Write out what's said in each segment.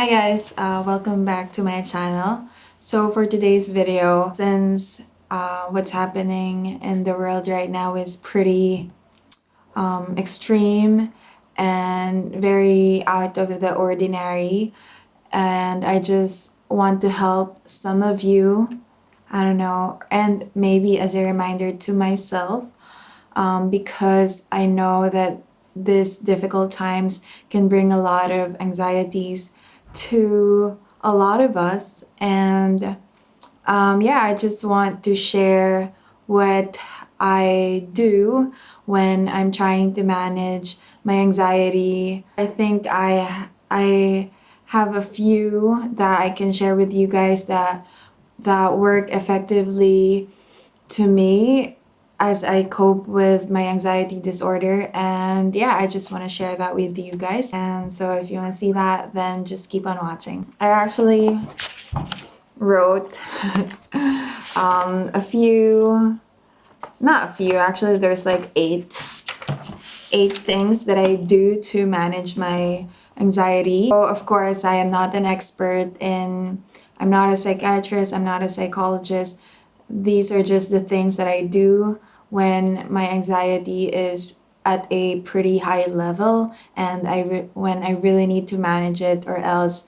Hi guys, welcome back to my channel. So for today's video, since what's happening in the world right now is pretty extreme and very out of the ordinary, and I just want to help some of you, I don't know, and maybe as a reminder to myself, because I know that these difficult times can bring a lot of anxieties to a lot of us. And I just want to share what I do when I'm trying to manage my anxiety. I think I have a few that I can share with you guys that work effectively to me as I cope with my anxiety disorder. And yeah, I just want to share that with you guys. And so if you want to see that, then just keep on watching. I actually wrote a few, not a few, actually there's like eight things that I do to manage my anxiety. So of course, I am not an expert I'm not a psychiatrist, I'm not a psychologist. These are just the things that I do when my anxiety is at a pretty high level and when I really need to manage it, or else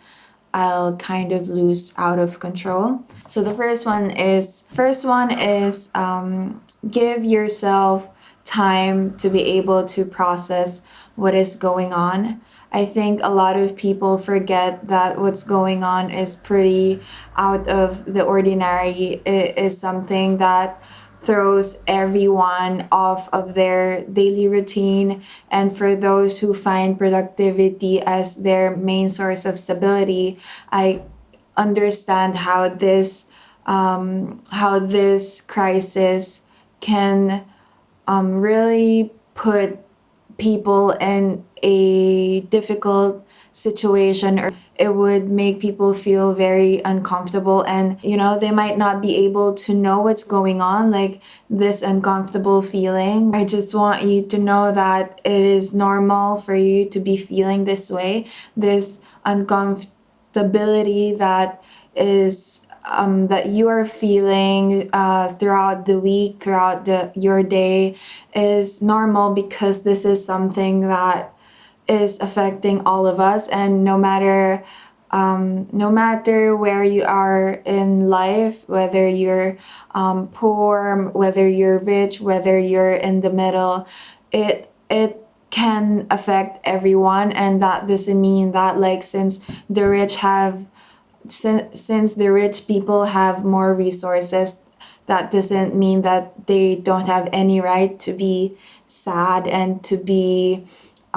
I'll kind of lose out of control. So the first one is give yourself time to be able to process what is going on. I think a lot of people forget that what's going on is pretty out of the ordinary. It is something that throws everyone off of their daily routine. And for those who find productivity as their main source of stability, I understand how this crisis can really put people in a difficult situation, or it would make people feel very uncomfortable, and they might not be able to know what's going on, like this uncomfortable feeling. I just want you to know that it is normal for you to be feeling this way, this uncomfortability that is that you are feeling throughout the week, throughout your day, is normal, because this is something that is affecting all of us. And no matter where you are in life, whether you're poor, whether you're rich, whether you're in the middle, it can affect everyone. And that doesn't mean that, like, since the rich people have more resources, that doesn't mean that they don't have any right to be sad and to be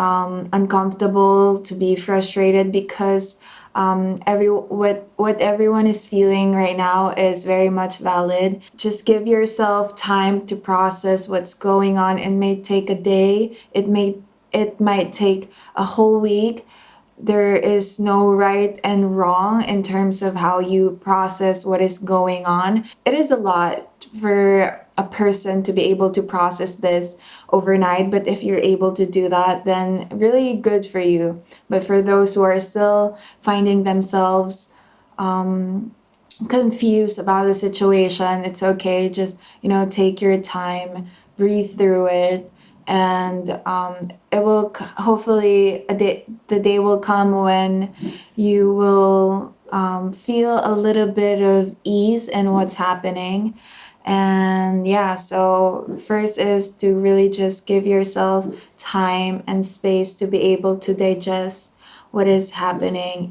uncomfortable, to be frustrated, because what everyone is feeling right now is very much valid. Just give yourself time to process what's going on. It may take a day, it might take a whole week. There is no right and wrong in terms of how you process what is going on. It is a lot for a person to be able to process this overnight, but if you're able to do that, then really good for you. But for those who are still finding themselves confused about the situation, it's okay. Just take your time, breathe through it, and it will hopefully the day will come when you will feel a little bit of ease in what's happening. And yeah, so first is to really just give yourself time and space to be able to digest what is happening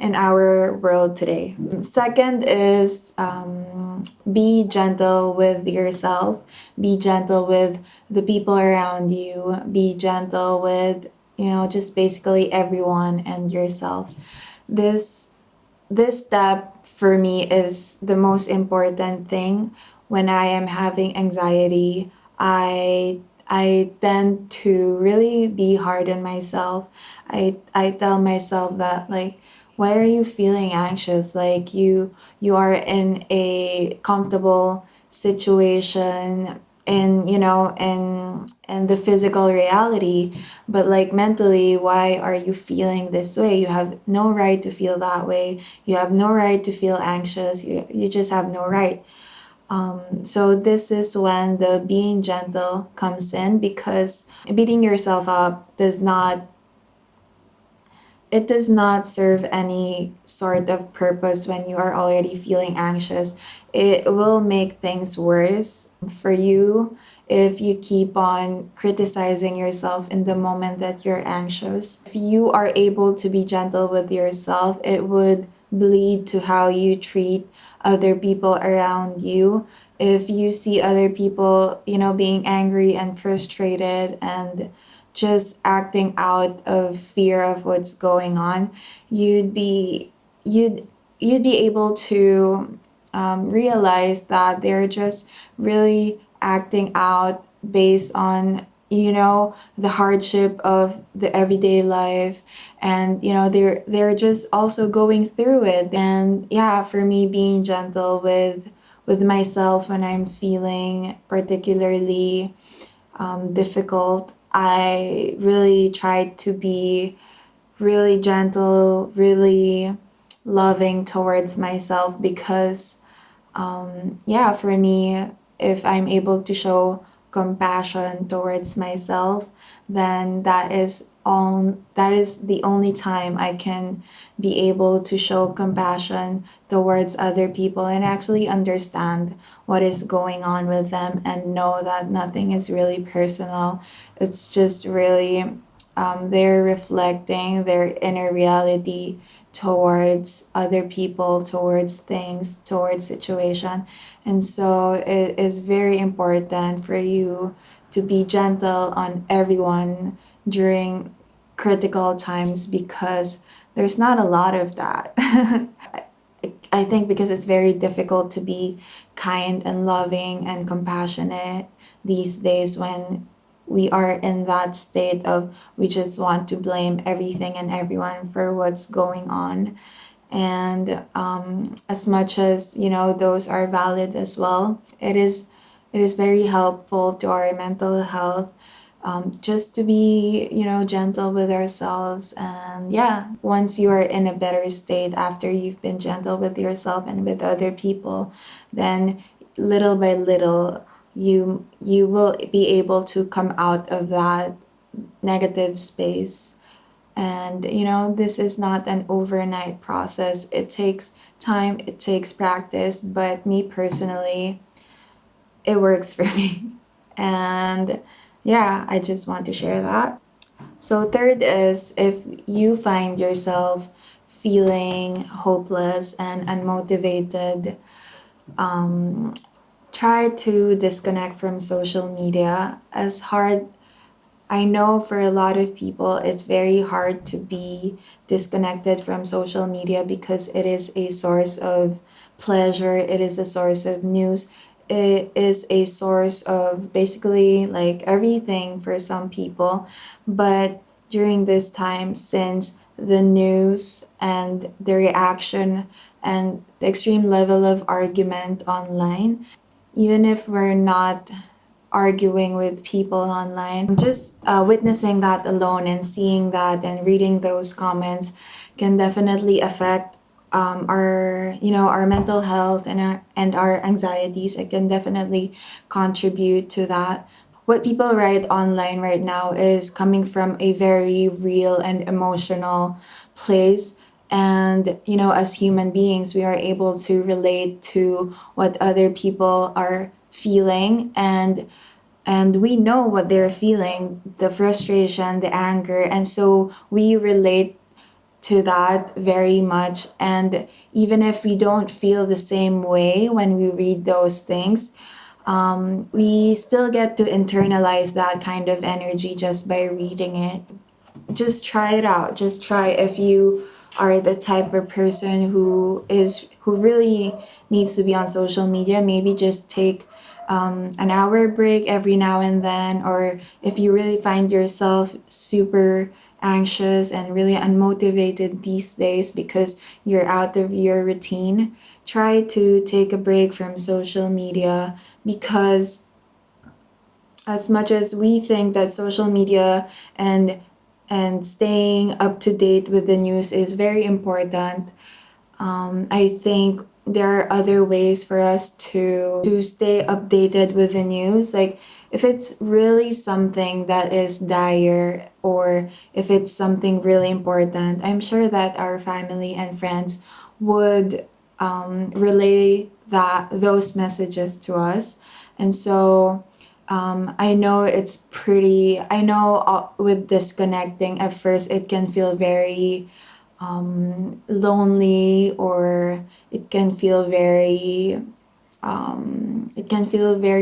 in our world today. Second is be gentle with yourself, be gentle with the people around you, be gentle with just basically everyone and yourself. This step for me is the most important thing. When I am having anxiety, I tend to really be hard on myself. I tell myself that, like, why are you feeling anxious? Like, you are in a comfortable situation. in in the physical reality, but like mentally, why are you feeling this way? You have no right to feel that way. You have no right to feel anxious. You just have no right. So this is when the being gentle comes in, because beating yourself up does not serve any sort of purpose when you are already feeling anxious. It will make things worse for you if you keep on criticizing yourself in the moment that you're anxious. If you are able to be gentle with yourself, it would bleed to how you treat other people around you. If you see other people, being angry and frustrated and just acting out of fear of what's going on, you'd be you'd you'd be able to realize that they're just really acting out based on the hardship of the everyday life, and they're just also going through it. And yeah, for me, being gentle with myself when I'm feeling particularly difficult, I really tried to be really gentle, really loving towards myself, because yeah, for me, if I'm able to show compassion towards myself, then that is the only time I can be able to show compassion towards other people and actually understand what is going on with them, and know that nothing is really personal. It's just really they're reflecting their inner reality towards other people, towards things, towards situation. And so it is very important for you to be gentle on everyone during critical times, because there's not a lot of that. I think because it's very difficult to be kind and loving and compassionate these days, when we are in that state of we just want to blame everything and everyone for what's going on. And as much as those are valid as well, it is very helpful to our mental health, just to be gentle with ourselves. And yeah, once you are in a better state after you've been gentle with yourself and with other people, then little by little you will be able to come out of that negative space. And this is not an overnight process. It takes time, it takes practice, but me personally, it works for me. And yeah, I just want to share that. So third is, if you find yourself feeling hopeless and unmotivated, try to disconnect from social media. As hard, I know for a lot of people, it's very hard to be disconnected from social media, because it is a source of pleasure, it is a source of news, it is a source of basically like everything for some people. But during this time, since the news and the reaction and the extreme level of argument online, even if we're not arguing with people online, just witnessing that alone and seeing that and reading those comments can definitely affect our mental health and our anxieties. It can definitely contribute to that. What people write online right now is coming from a very real and emotional place. And as human beings, we are able to relate to what other people are feeling, and we know what they're feeling, the frustration, the anger, and so we relate to that very much. And even if we don't feel the same way when we read those things, we still get to internalize that kind of energy just by reading it. Just try it out. Just try. If you are the type of person who really needs to be on social media, maybe just take an hour break every now and then. Or if you really find yourself super anxious and really unmotivated these days because you're out of your routine, try to take a break from social media, because as much as we think that social media and staying up to date with the news is very important, I think there are other ways for us to stay updated with the news. Like if it's really something that is dire or if it's something really important, I'm sure that our family and friends would relay those messages to us. And so I know I know with disconnecting at first, it can feel very lonely, or it can feel very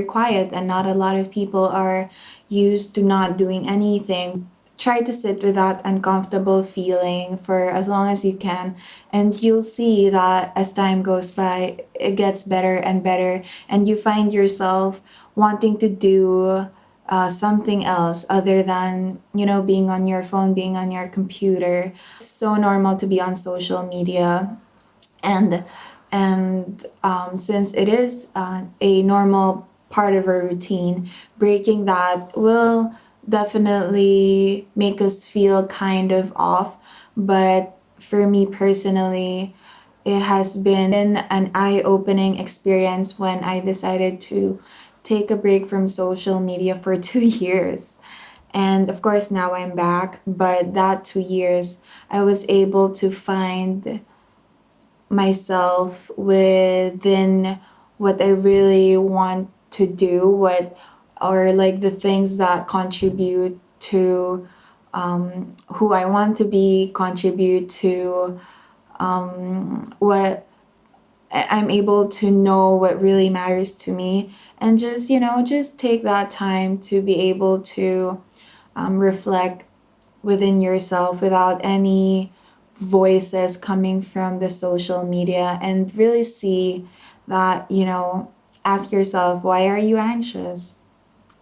quiet, and not a lot of people are used to not doing anything. Try to sit with that uncomfortable feeling for as long as you can, and you'll see that as time goes by, it gets better and better, and you find yourself wanting to do something else other than, being on your phone, being on your computer. It's so normal to be on social media, and since it is a normal part of our routine, breaking that will definitely make us feel kind of off. But for me personally, it has been an eye-opening experience when I decided to take a break from social media for 2 years. And of course, now I'm back. But that 2 years, I was able to find myself within what I really want to do, or like the things that contribute to who I want to be, contribute to what I'm able to know what really matters to me, and just take that time to be able to reflect within yourself without any voices coming from the social media, and really see that, ask yourself, why are you anxious?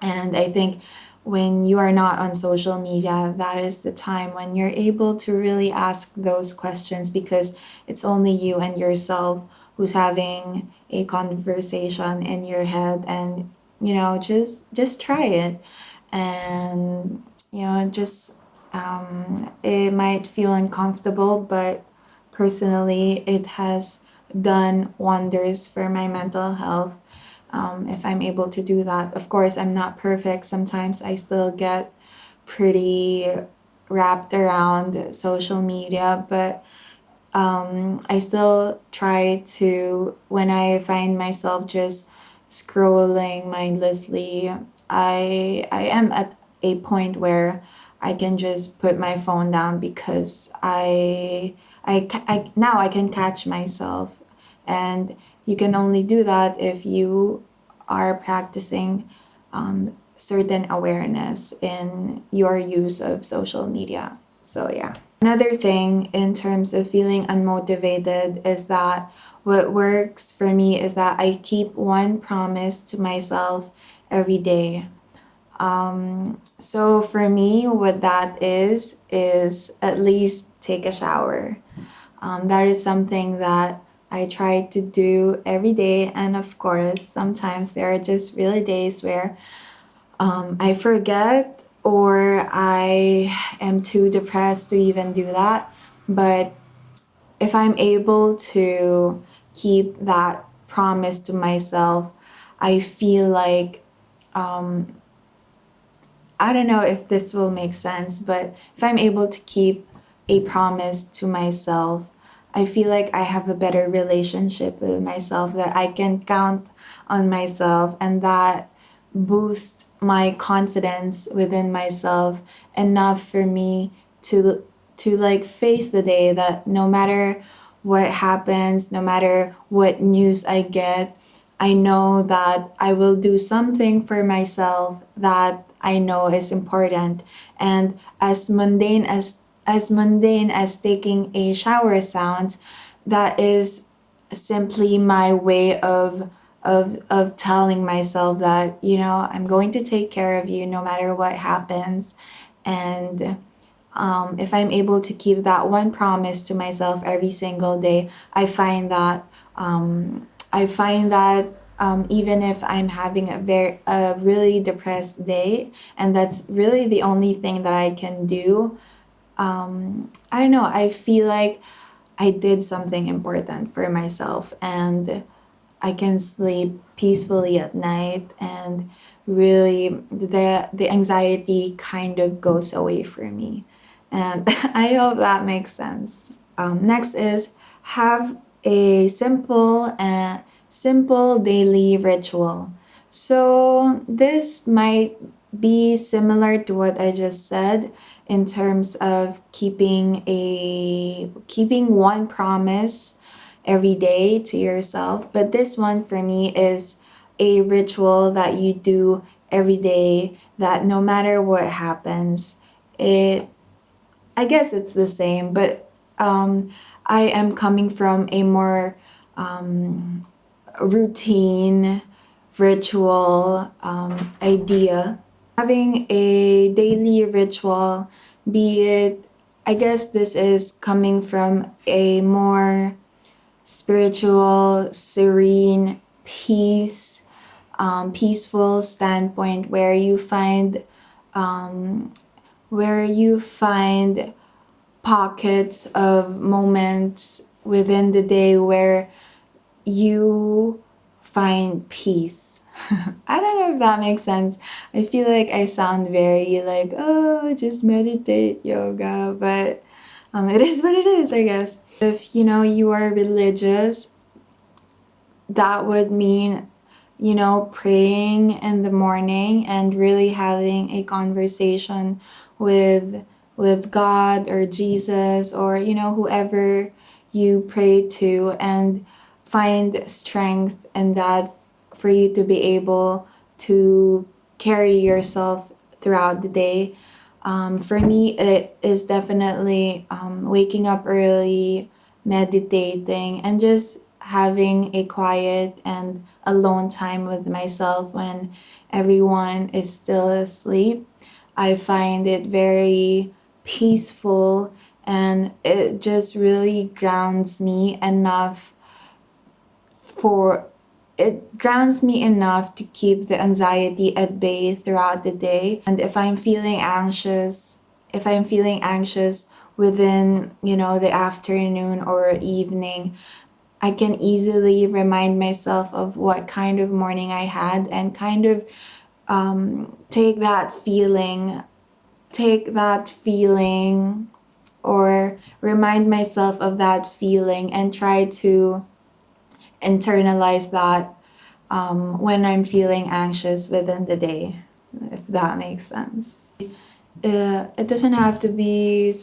And I think when you are not on social media, that is the time when you're able to really ask those questions, because it's only you and yourself who's having a conversation in your head. And just try it. And just it might feel uncomfortable, but personally it has done wonders for my mental health. If I'm able to do that. Of course, I'm not perfect. Sometimes I still get pretty wrapped around social media, but I still try to, when I find myself just scrolling mindlessly, I am at a point where I can just put my phone down, because now I can catch myself. And you can only do that if you are practicing certain awareness in your use of social media. So, yeah. Another thing in terms of feeling unmotivated is that what works for me is that I keep one promise to myself every day. So for me, what that is at least take a shower. That is something that I try to do every day. And of course, sometimes there are just really days where I forget, or I am too depressed to even do that. But if I'm able to keep that promise to myself, I feel like, I don't know if this will make sense, but if I'm able to keep a promise to myself, I feel like I have a better relationship with myself, that I can count on myself, and that boosts my confidence within myself enough for me to like face the day, that no matter what happens, no matter what news I get, I know that I will do something for myself that I know is important. And as mundane as taking a shower sounds, that is simply my way of telling myself that, I'm going to take care of you no matter what happens. And if I'm able to keep that one promise to myself every single day, I find that even if I'm having a really depressed day, and that's really the only thing that I can do. I don't know. I feel like I did something important for myself, and I can sleep peacefully at night, and really the anxiety kind of goes away from me. And I hope that makes sense. Next is have a simple daily ritual. So this might be similar to what I just said in terms of keeping one promise every day to yourself. But this one for me is a ritual that you do every day, that no matter what happens, it I guess it's the same, but I am coming from a more routine ritual idea. Having a daily ritual, be it, I guess this is coming from a more spiritual, serene, peaceful standpoint where you find pockets of moments within the day where you find peace. I don't know if that makes sense. I feel like I sound very like, oh, just meditate, yoga, but it is what it is, I guess. If you are religious, that would mean praying in the morning and really having a conversation with God or Jesus, or whoever you pray to, and find strength in that for you to be able to carry yourself throughout the day. For me, it is definitely waking up early, meditating, and just having a quiet and alone time with myself when everyone is still asleep. I find it very peaceful, and it just really for grounds me enough to keep the anxiety at bay throughout the day. And if I'm feeling anxious within, the afternoon or evening, I can easily remind myself of what kind of morning I had, and kind of take that feeling, or remind myself of that feeling, and try to internalize that when I'm feeling anxious within the day, if that makes sense. It doesn't have to be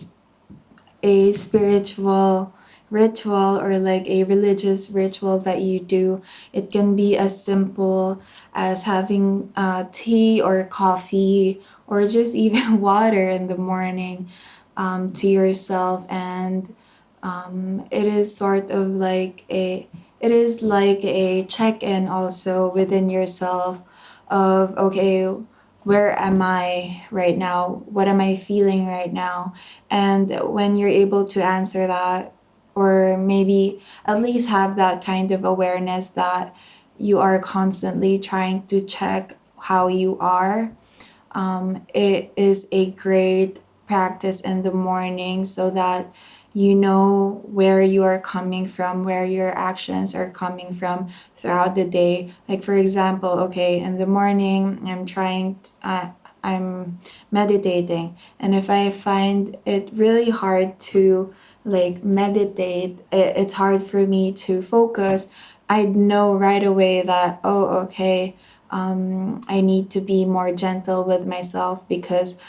a spiritual ritual or like a religious ritual that you do. It can be as simple as having tea or coffee, or just even water in the morning to yourself. And it is sort of like a check-in also within yourself of, okay, where am I right now? What am I feeling right now? And when you're able to answer that, or maybe at least have that kind of awareness that you are constantly trying to check how you are, it is a great practice in the morning, so that you know where you are coming from, where your actions are coming from throughout the day. Like, for example, okay, in the morning, I'm meditating, and if I find it really hard to like meditate, it's hard for me to focus. I know right away that, oh, okay, I need to be more gentle with myself, because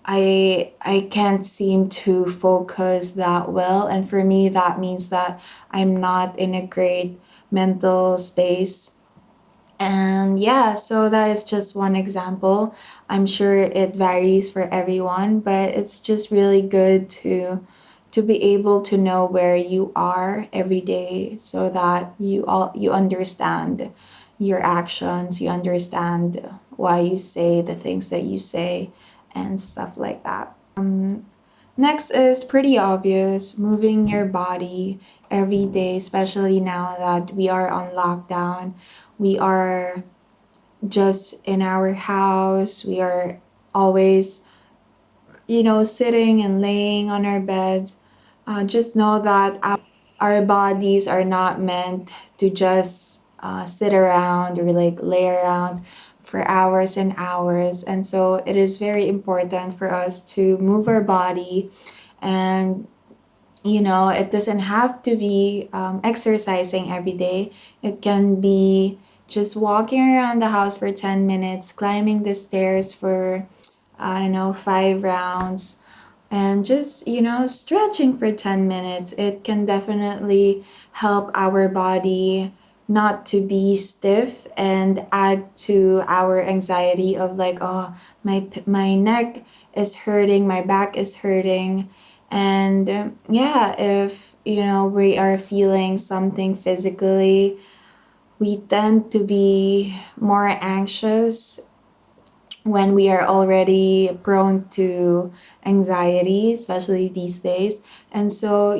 I can't seem to focus that well. And for me, that means that I'm not in a great mental space. And yeah, so that is just one example. I'm sure it varies for everyone, but it's just really good to be able to know where you are every day, so that you understand your actions, you understand why you say the things that you say, and stuff like that. Next is pretty obvious, moving your body every day, especially now that we are on lockdown. we are just in our house. We are always, sitting and laying on our beds. Just know that our bodies are not meant to just sit around or like lay around for hours and hours. And so it is very important for us to move our body. And it doesn't have to be exercising every day. It can be just walking around the house for 10 minutes, climbing the stairs for, I don't know, 5 rounds, and just, stretching for 10 minutes. It can definitely help our body not to be stiff and add to our anxiety of like, oh, my neck is hurting, my back is hurting. And yeah, if we are feeling something physically, we tend to be more anxious when we are already prone to anxiety, especially these days. And so,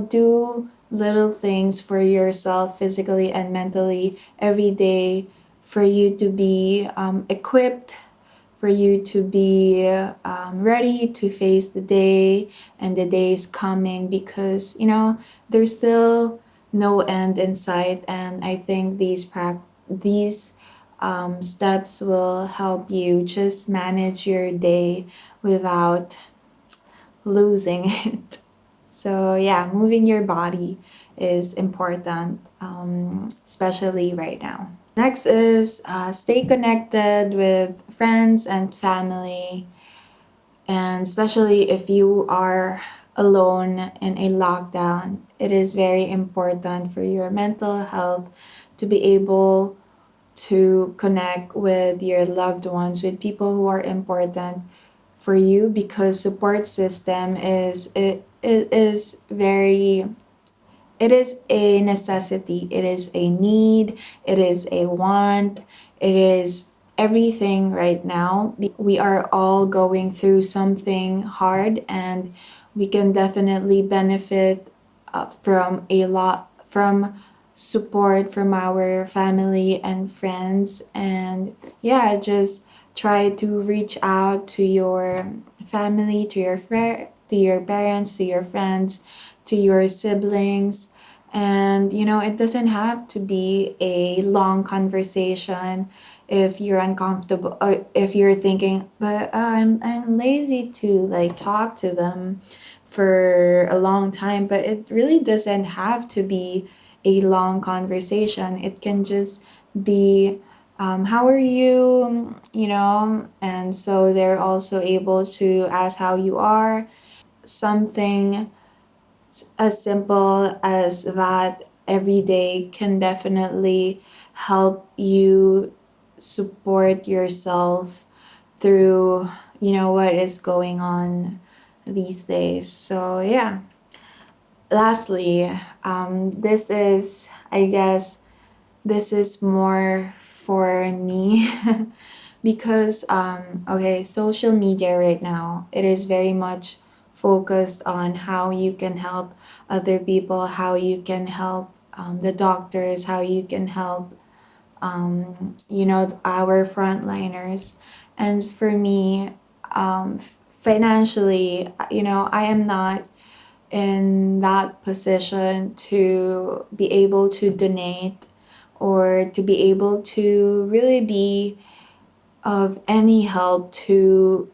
do little things for yourself physically and mentally every day for you to be equipped, for you to be ready to face the day and the days coming, because there's still no end in sight. And I think these steps will help you just manage your day without losing it. So yeah, moving your body is important, especially right now. Next is stay connected with friends and family, and especially if you are alone in a lockdown, it is very important for your mental health to be able to connect with your loved ones, with people who are important for you, because support system it is a necessity, it is a need, it is a want, it is everything right now. We are all going through something hard, and we can definitely benefit from support from our family and friends. And yeah, just try to reach out to your family, to your parents, to your friends, to your siblings. And it doesn't have to be a long conversation if you're uncomfortable, or if you're thinking, but I'm lazy to like talk to them for a long time. But it really doesn't have to be a long conversation. It can just be, how are you, and so they're also able to ask how you are. Something as simple as that every day can definitely help you support yourself through what is going on these days. So yeah, lastly, this is, I guess, this is more for me because okay, social media right now, it is very much focused on how you can help other people, how you can help the doctors, how you can help our frontliners. And for me, financially, I am not in that position to be able to donate or to be able to really be of any help to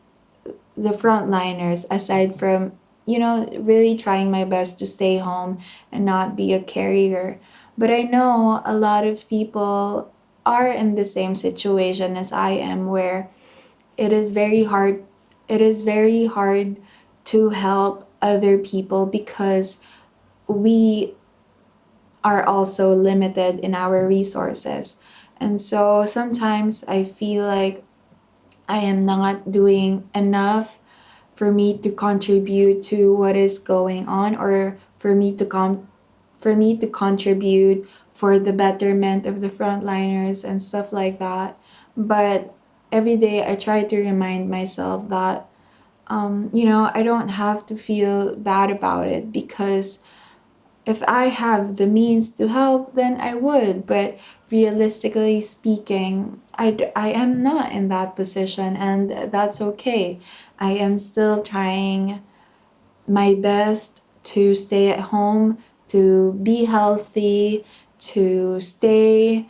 the frontliners, aside from really trying my best to stay home and not be a carrier. But I know a lot of people are in the same situation as I am, where it is very hard it is very hard to help other people because we are also limited in our resources. And so sometimes I feel like I am not doing enough for me to contribute to what is going on, or for me to contribute for the betterment of the frontliners and stuff like that. But every day I try to remind myself that I don't have to feel bad about it, because if I have the means to help, then I would. But realistically speaking, I am not in that position, and that's okay. I am still trying my best to stay at home, to be healthy, to stay,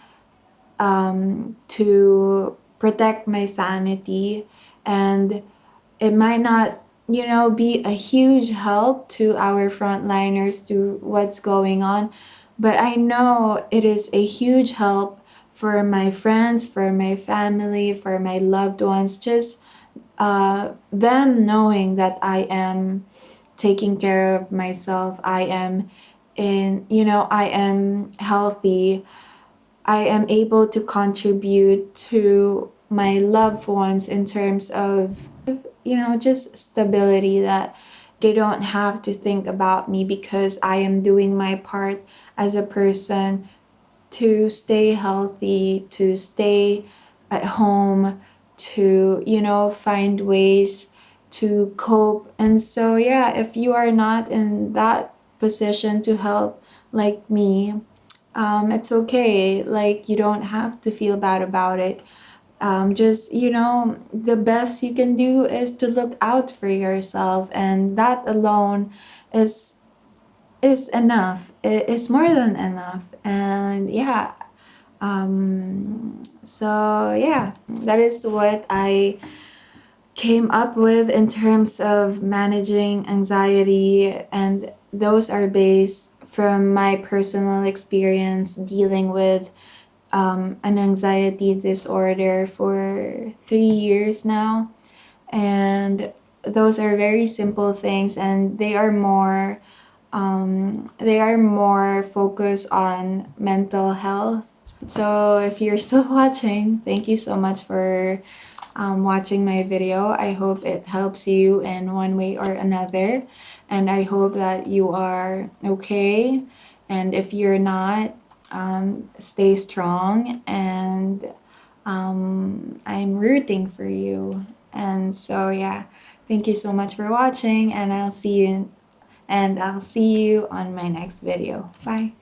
to protect my sanity. And it might not, be a huge help to our frontliners to what's going on, but I know it is a huge help for my friends, for my family, for my loved ones. Just them knowing that I am taking care of myself, I am healthy, I am able to contribute to my loved ones in terms of, just stability, that they don't have to think about me because I am doing my part as a person to stay healthy, to stay at home, to, find ways to cope. And so, yeah, if you are not in that position to help like me, it's okay. Like, you don't have to feel bad about it. Just, the best you can do is to look out for yourself, and that alone is is enough. It is more than enough. And yeah, so yeah, that is what I came up with in terms of managing anxiety, and those are based from my personal experience dealing with an anxiety disorder for 3 years now. And those are very simple things, and they are more focused on mental health. So if you're still watching, thank you so much for watching my video. I hope it helps you in one way or another, and I hope that you are okay. And if you're not, stay strong, and I'm rooting for you. And so yeah, thank you so much for watching, and I'll see you on my next video. Bye.